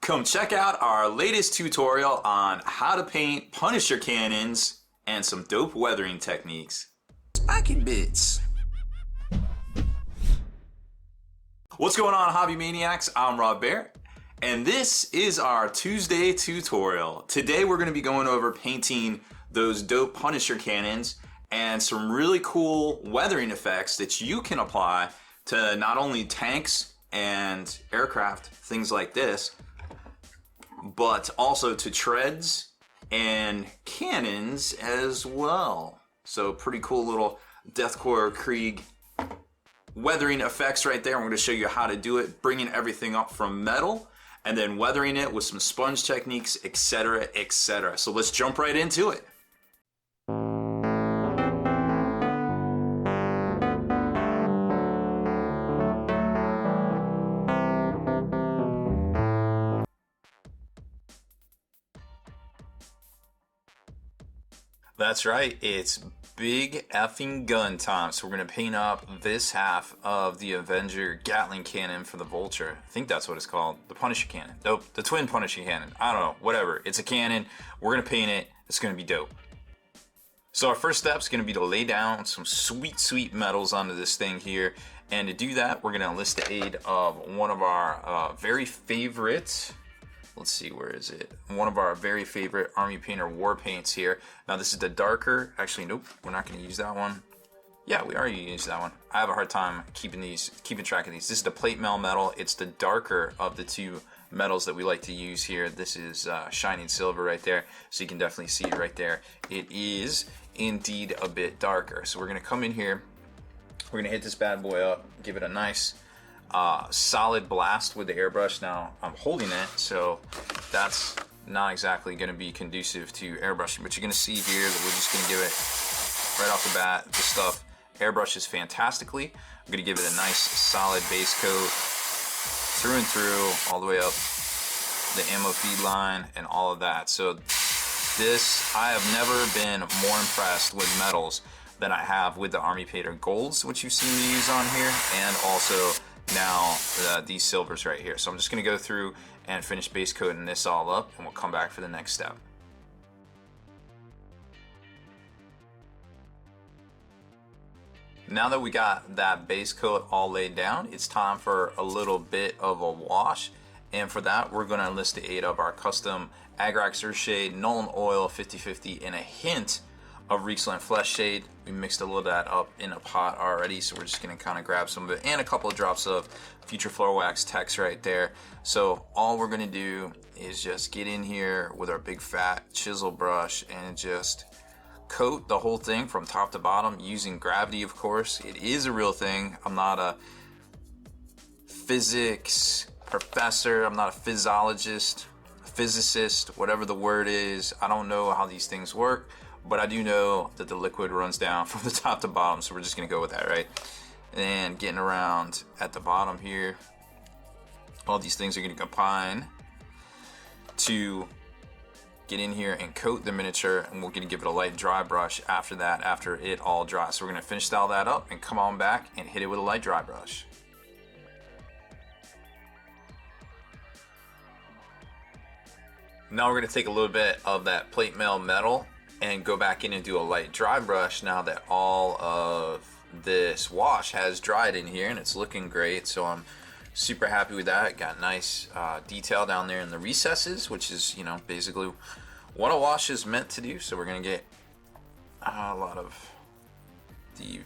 Come check out our latest tutorial on how to paint Punisher cannons and some dope weathering techniques. Spiky bits. What's going on, Hobby Maniacs? I'm Baer, and this is our Tuesday tutorial. Today we're going to be going over painting those dope Punisher cannons and some really cool weathering effects that you can apply to not only tanks and aircraft, things like this, but also to treads and cannons as well. So pretty cool little Deathcore Krieg weathering effects right there. I'm going to show you how to do it, bringing everything up from metal and then weathering it with some sponge techniques, etc., etc. So let's jump right into it. That's right, it's big effing gun time. So we're gonna paint up this half of the Avenger Gatling cannon for the Boucher. I think that's what it's called, the Punisher cannon. Dope, the twin Punisher cannon. I don't know, whatever. It's a cannon. We're gonna paint it. It's gonna be dope. So our first step is gonna be to lay down some sweet, sweet metals onto this thing here. And to do that, we're gonna enlist the aid of one of our very favorite, let's see, where is it? One of our very favorite Army Painter war paints here. Now this is the darker, actually nope, we're not gonna use that one. Yeah, we are gonna use that one. I have a hard time keeping track of these. This is the plate mail metal. It's the darker of the two metals that we like to use here. This is shining silver right there. So you can definitely see it right there. It is indeed a bit darker. So we're gonna come in here, we're gonna hit this bad boy up, give it a nice solid blast with the airbrush. Now I'm holding it, so that's not exactly going to be conducive to airbrushing, but you're going to see here that we're just going to give it right off the bat. This stuff airbrushes fantastically. I'm going to give it a nice solid base coat through and through, all the way up the ammo feed line and all of that. So this, I have never been more impressed with metals than I have with the Army Painter Golds, which you've seen me use on here, and also now these silvers right here. So I'm just going to go through and finish base coating this all up, and we'll come back for the next step. Now that we got that base coat all laid down, it's time for a little bit of a wash, and for that we're going to enlist the aid of our custom Agrax Shade, Nuln Oil 50/50, and a hint of Riesland Flesh Shade. We mixed a little of that up in a pot already, so we're just gonna kind of grab some of it, and a couple of drops of Future Floor Wax Tex right there. So all we're gonna do is just get in here with our big fat chisel brush and just coat the whole thing from top to bottom using gravity, of course. It is a real thing. I'm not a physics professor, I'm not a physiologist, a physicist, whatever the word is. I don't know how these things work, but I do know that the liquid runs down from the top to bottom, so we're just gonna go with that, right? And getting around at the bottom here, all these things are gonna combine to get in here and coat the miniature, and we're gonna give it a light dry brush after that, after it all dries. So we're gonna finish all that up and come on back and hit it with a light dry brush. Now we're gonna take a little bit of that plate mail metal and go back in and do a light dry brush now that all of this wash has dried in here, and it's looking great. So I'm super happy with that. Got nice detail down there in the recesses, which is, you know, basically what a wash is meant to do. So we're gonna get a lot of the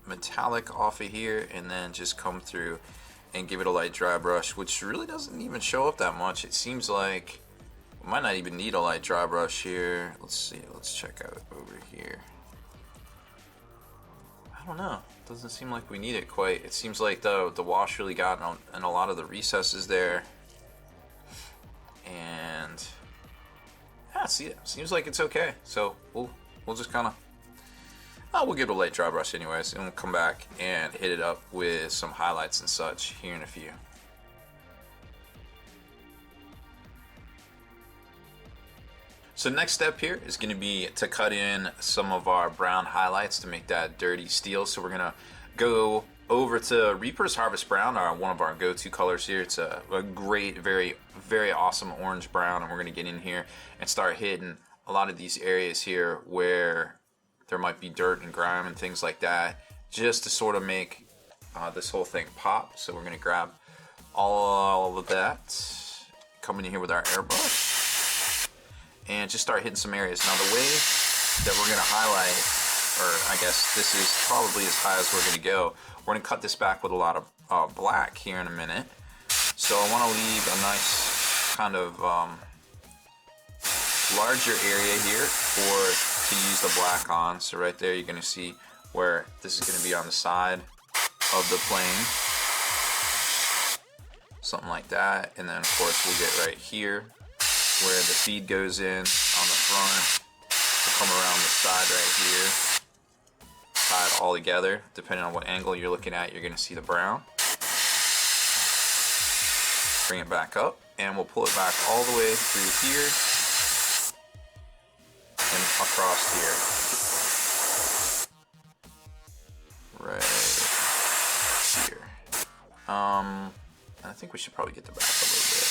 metallic off of here, and then just come through and give it a light dry brush, which really doesn't even show up that much. It seems like we might not even need a light dry brush here. Let's see, let's check out over here. I don't know, doesn't seem like we need it quite. It seems like the wash really got in a lot of the recesses there. And yeah, see, it seems like it's okay. So we'll just kind of, we'll give it a light dry brush anyways, and we'll come back and hit it up with some highlights and such here in a few. So next step here is going to be to cut in some of our brown highlights to make that dirty steel. So we're going to go over to Reaper's Harvest Brown, one of our go-to colors here. It's a great, very, very awesome orange brown, and we're gonna get in here and start hitting a lot of these areas here where there might be dirt and grime and things like that, just to sort of make this whole thing pop. So we're gonna grab all of that, come in here with our airbrush, and just start hitting some areas. Now the way that we're gonna highlight, or I guess this is probably as high as we're gonna go, we're gonna cut this back with a lot of black here in a minute. So I wanna leave a nice kind of larger area here to use the black on. So right there you're gonna see where this is gonna be on the side of the plane, something like that. And then of course we'll get right here where the feed goes in on the front. We'll come around the side right here, tie it all together. Depending on what angle you're looking at, you're gonna see the brown. Bring it back up, and we'll pull it back all the way through here and across here, right here. I think we should probably get the back a little bit,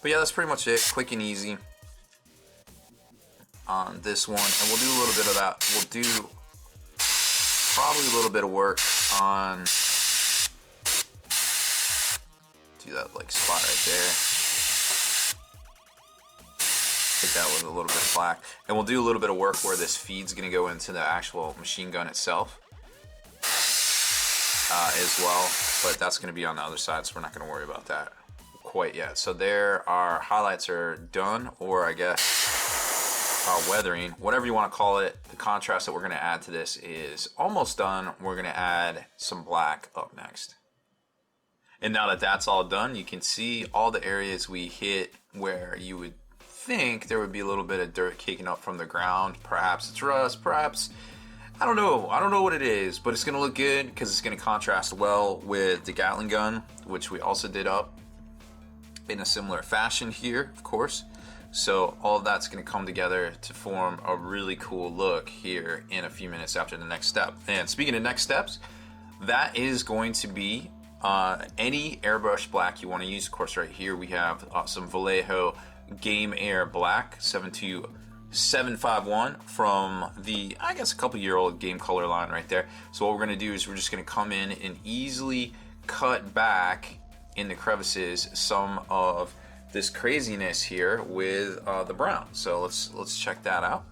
but yeah, that's pretty much it. Quick and easy on this one, and we'll do a little bit of that. We'll do probably a little bit of work on that like spot right there. Hit that with a little bit of black, and we'll do a little bit of work where this feed's gonna go into the actual machine gun itself as well, but that's gonna be on the other side, so we're not gonna worry about that quite yet. So there, our highlights are done, or I guess weathering, whatever you want to call it. The contrast that we're gonna add to this is almost done. We're gonna add some black up next. And now that that's all done, you can see all the areas we hit where you would think there would be a little bit of dirt kicking up from the ground. Perhaps it's rust, perhaps, I don't know what it is, but it's gonna look good because it's gonna contrast well with the Gatling gun, which we also did up in a similar fashion here, of course. So all of that's gonna come together to form a really cool look here in a few minutes after the next step. And speaking of next steps, that is going to be any airbrush black you want to use. Of course, right here we have some Vallejo Game Air Black 72751 from the, I guess, a couple year old Game Color line right there. So what we're going to do is we're just going to come in and easily cut back in the crevices some of this craziness here with the brown. So let's check that out.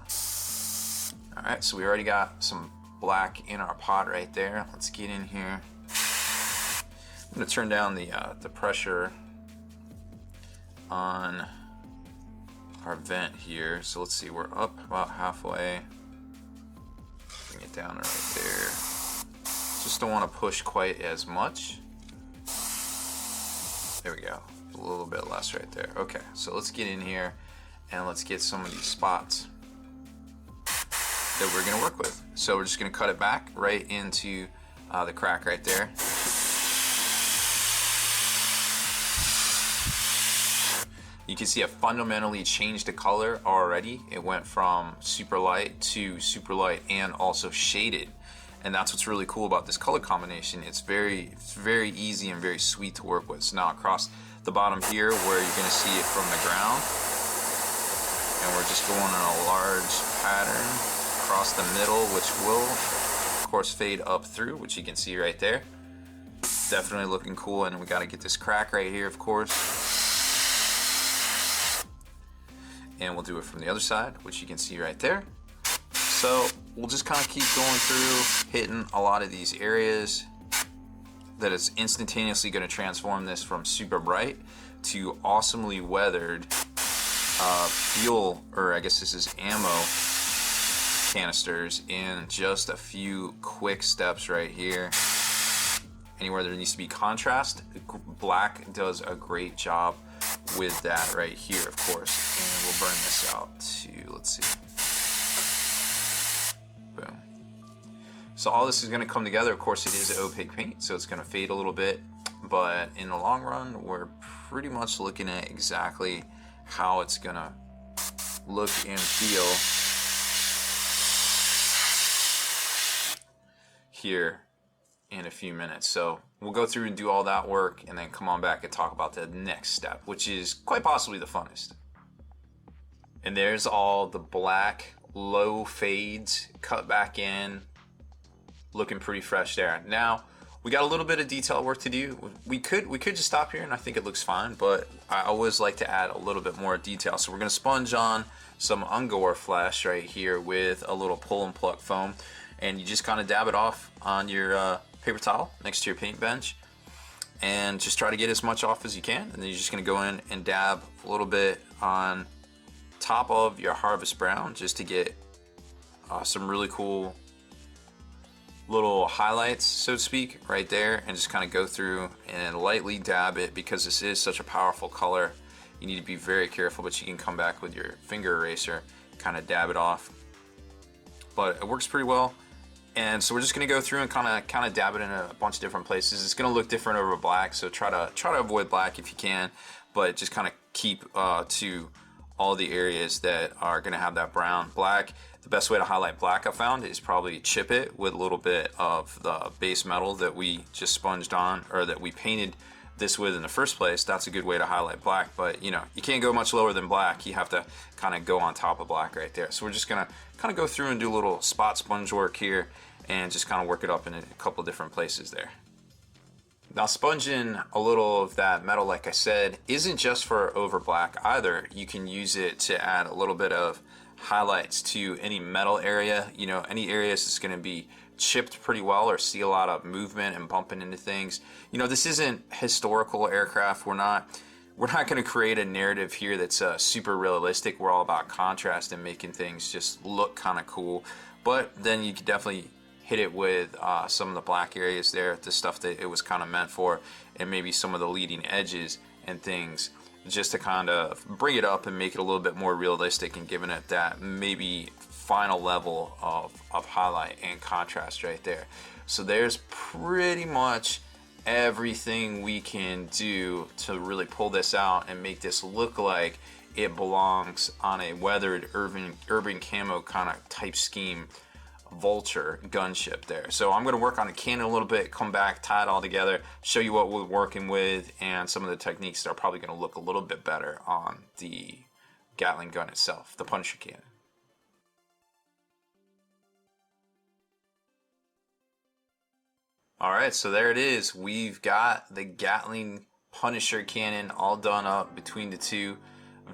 All right, so we already got some black in our pot right there. Let's get in here. I'm going to turn down the pressure on our vent here. So let's see, we're up about halfway. Bring it down right there. Just don't want to push quite as much. There we go. A little bit less right there. Okay, so let's get in here and let's get some of these spots that we're going to work with. So we're just going to cut it back right into the crack right there. You can see it fundamentally changed the color already. It went from super light to super light and also shaded. And that's what's really cool about this color combination. It's very easy and very sweet to work with. So now across the bottom here where you're gonna see it from the ground, and we're just going in a large pattern across the middle, which will of course fade up through, which you can see right there. Definitely looking cool. And we gotta get this crack right here, of course. And we'll do it from the other side, which you can see right there. So we'll just kind of keep going through, hitting a lot of these areas that is instantaneously going to transform this from super bright to awesomely weathered fuel, or I guess this is ammo canisters, in just a few quick steps right here. Anywhere there needs to be contrast, black does a great job with that right here, of course. And we'll burn this out to, let's see, boom. So all this is going to come together. Of course, it is opaque paint, so it's going to fade a little bit, but in the long run, we're pretty much looking at exactly how it's going to look and feel here in a few minutes. So we'll go through and do all that work and then come on back and talk about the next step, which is quite possibly the funnest. And there's all the black low fades cut back in, looking pretty fresh there. Now we got a little bit of detail work to do. We could just stop here and I think it looks fine, but I always like to add a little bit more detail. So we're going to sponge on some Ungor flesh right here with a little pull and pluck foam, and you just kind of dab it off on your paper towel next to your paint bench and just try to get as much off as you can. And then you're just going to go in and dab a little bit on top of your harvest brown just to get some really cool little highlights, so to speak, right there, and just kind of go through and lightly dab it. Because this is such a powerful color, you need to be very careful, but you can come back with your finger eraser, kind of dab it off. But it works pretty well. And so we're just going to go through and kind of dab it in a bunch of different places. It's going to look different over black, so try to avoid black if you can, but just kind of keep to all the areas that are going to have that brown. Black, the best way to highlight black I found is probably chip it with a little bit of the base metal that we just sponged on, or that we painted this with in the first place. That's a good way to highlight black, but you know, you can't go much lower than black. You have to kind of go on top of black right there. So we're just gonna kind of go through and do a little spot sponge work here and just kind of work it up in a couple different places there. Now sponging a little of that metal, like I said, isn't just for over black either. You can use it to add a little bit of highlights to any metal area, you know, any areas that's going to be chipped pretty well or see a lot of movement and bumping into things. You know, this isn't historical aircraft. We're not going to create a narrative here that's super realistic. We're all about contrast and making things just look kind of cool. But then you could definitely hit it with some of the black areas there, the stuff that it was kind of meant for, and maybe some of the leading edges and things, just to kind of bring it up and make it a little bit more realistic and giving it that maybe final level of highlight and contrast right there. So there's pretty much everything we can do to really pull this out and make this look like it belongs on a weathered urban camo kind of type scheme Vulture gunship there. So I'm going to work on the cannon a little bit, come back, tie it all together, show you what we're working with and some of the techniques that are probably going to look a little bit better on the Gatling gun itself, the Punisher cannon. Alright, so there it is. We've got the Gatling Punisher cannon all done up between the two.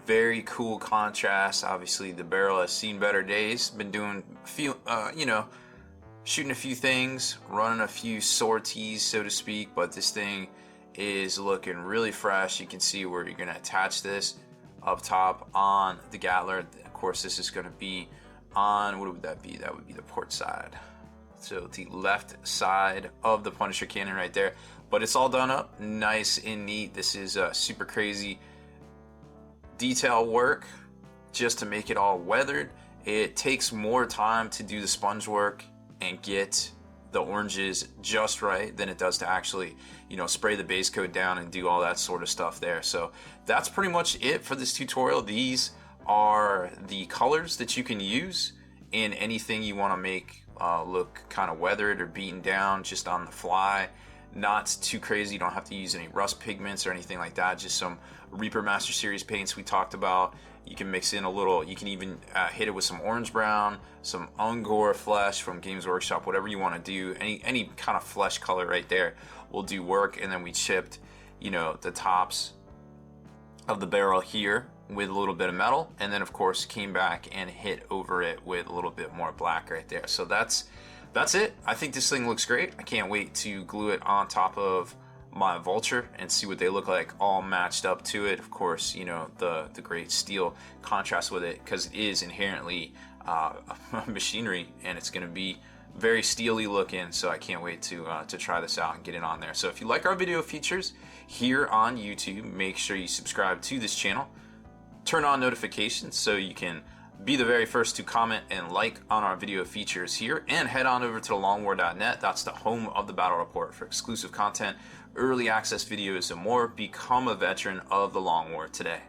Very cool contrast. Obviously the barrel has seen better days. Been doing a few, shooting a few things, running a few sorties, so to speak, but this thing is looking really fresh. You can see where you're going to attach this up top on the Gatler. Of course, this is going to be on, what would that be? That would be the port side. So the left side of the Punisher cannon right there. But it's all done up nice and neat. This is super crazy detail work just to make it all weathered. It takes more time to do the sponge work and get the oranges just right than it does to actually, you know, spray the base coat down and do all that sort of stuff there. So that's pretty much it for this tutorial. These are the colors that you can use in anything you want to make look kind of weathered or beaten down just on the fly. Not too crazy. You don't have to use any rust pigments or anything like that. Just some Reaper Master Series paints we talked about. You can mix in a little, you can even hit it with some orange brown, some Ungor flesh from Games Workshop, whatever you want to do. Any kind of flesh color right there will do work. And then we chipped, you know, the tops of the barrel here with a little bit of metal, and then of course came back and hit over it with a little bit more black right there. So that's it. I think this thing looks great. I can't wait to glue it on top of my Vulture and see what they look like all matched up to it. Of course, you know, the great steel contrast with it, because it is inherently machinery and it's going to be very steely looking. So I can't wait to try this out and get it on there. So if you like our video features here on YouTube, make sure you subscribe to this channel, turn on notifications so you can be the very first to comment and like on our video features here, and head on over to thelongwar.net. That's the home of the Battle Report for exclusive content, early access videos, and more. Become a veteran of the Long War today.